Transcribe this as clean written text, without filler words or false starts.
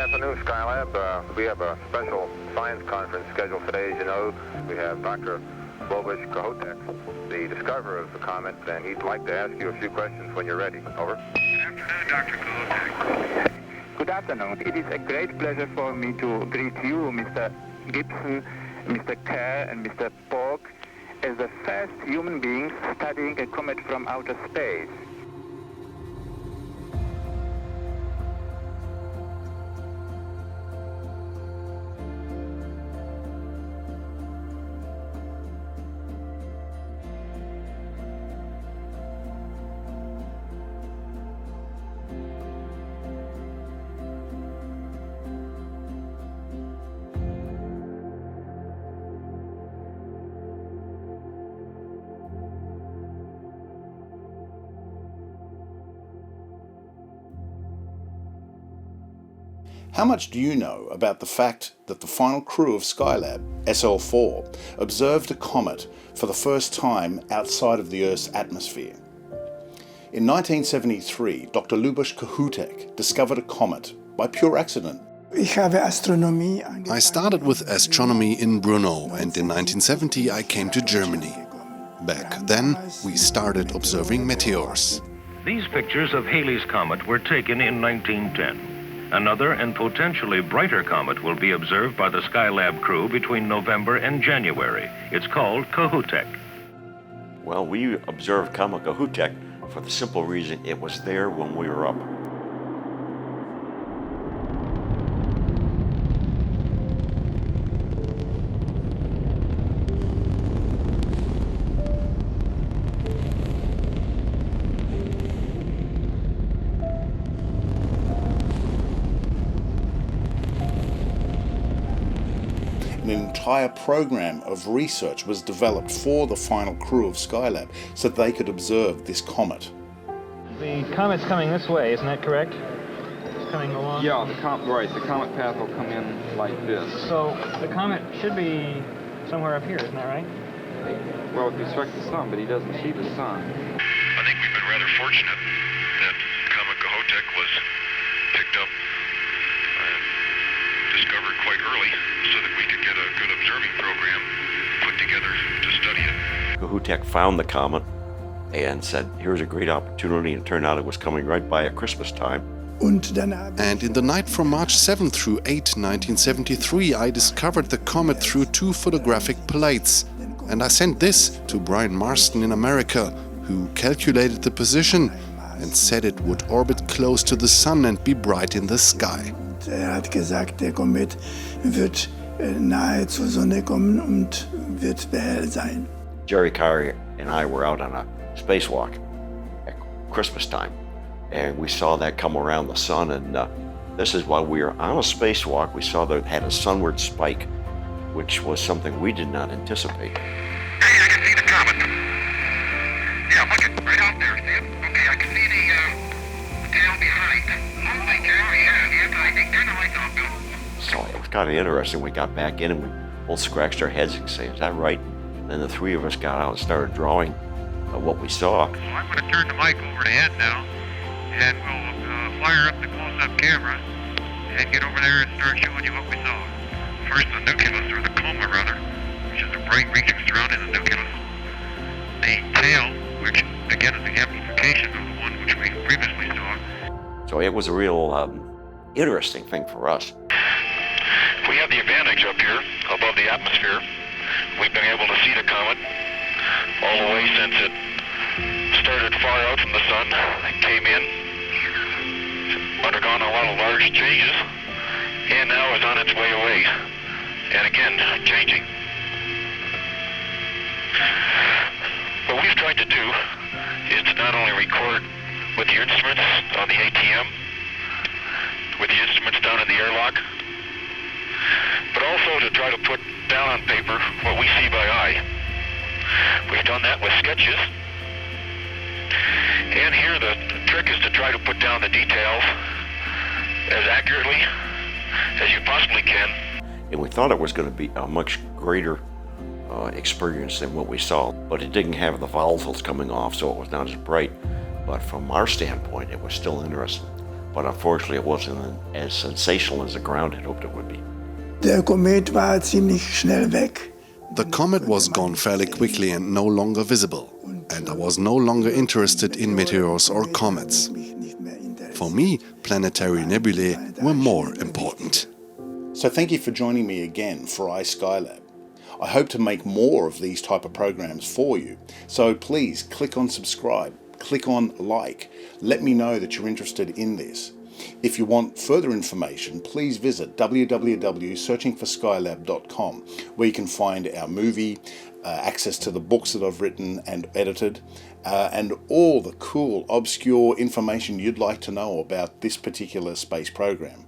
afternoon, Skylab. We have a special science conference scheduled today, as you know. We have Dr. Comet Kohoutek, the discoverer of the comet, and he'd like to ask you a few questions when you're ready. Over. Good afternoon, Dr. Kohoutek. Good afternoon. It is a great pleasure for me to greet you, Mr. Gibson, Mr. Kerr, and Mr. Borg, as the first human beings studying a comet from outer space. How much do you know about the fact that the final crew of Skylab, SL4, observed a comet for the first time outside of the Earth's atmosphere? In 1973, Dr. Comet Kohoutek discovered a comet by pure accident. I started with astronomy in Brno, and in 1970 I came to Germany. Back then, we started observing meteors. These pictures of Halley's Comet were taken in 1910. Another and potentially brighter comet will be observed by the Skylab crew between November and January. It's called Kohoutek. Well, we observed Comet Kohoutek for the simple reason it was there when we were up. An entire program of research was developed for the final crew of Skylab so that they could observe this comet. The comet's coming this way, isn't that correct? It's coming along? Yeah, the comet path will come in like this. So the comet should be somewhere up here, isn't that right? Well, with respect to the sun, but he doesn't see the sun. I think we've been rather fortunate that Comet Kohoutek was picked up and discovered quite early so that we could get a good observing program put together to study it. Kohoutek found the comet and said, here's a great opportunity, and it turned out it was coming right by at Christmas time. And in the night from March 7 through 8, 1973, I discovered the comet through 2 photographic plates. And I sent this to Brian Marston in America, who calculated the position and said it would orbit close to the sun and be bright in the sky. Hat gesagt, der Komet wird nahe zur Sonne kommen und wird hell sein. Jerry Carey and I were out on a spacewalk at Christmas time, and we saw that come around the sun, and this is while we were on a spacewalk, we saw that it had a sunward spike, which was something we did not anticipate. Hey, I can see the comet. Yeah, look it, right out there, see it? Okay, I can see the tail behind. Holy cow, yeah, I think they're the lights off, Bill. So it was kind of interesting. We got back in and we both scratched our heads and say, is that right? And then the 3 of us got out and started drawing what we saw. Well, I'm going to turn the mic over to Ed now, and we'll fire up the close-up camera and get over there and start showing you what we saw. First, the nucleus, or the coma rather, which is the bright region surrounding the nucleus. The tail, which again is the amplification of the one which we previously saw. So it was a real interesting thing for us. We have the advantage up here above the atmosphere. We've been able to see the comet all the way since it started far out from the sun, came in, undergone a lot of large changes, and now is on its way away. And again, changing. What we've tried to do is to not only record with the instruments on the ATM, with the instruments down in the airlock, but also to try to put down on paper what we see by eye. We've done that with sketches, and here the trick is to try to put down the details as accurately as you possibly can. And we thought it was going to be a much greater experience than what we saw, but it didn't have the volatiles coming off, so it was not as bright. But from our standpoint, it was still interesting. but unfortunately it wasn't as sensational as the ground had hoped it would be. Der Komet war ziemlich schnell weg. The comet was gone fairly quickly and no longer visible, and I was no longer interested in meteors or comets. For me, planetary nebulae were more important. So thank you for joining me again for iSkylab. I hope to make more of these type of programs for you, so please click on subscribe, click on like, let me know that you're interested in this. If you want further information, please visit www.searchingforskylab.com, where you can find our movie, access to the books that I've written and edited, and all the cool, obscure information you'd like to know about this particular space program.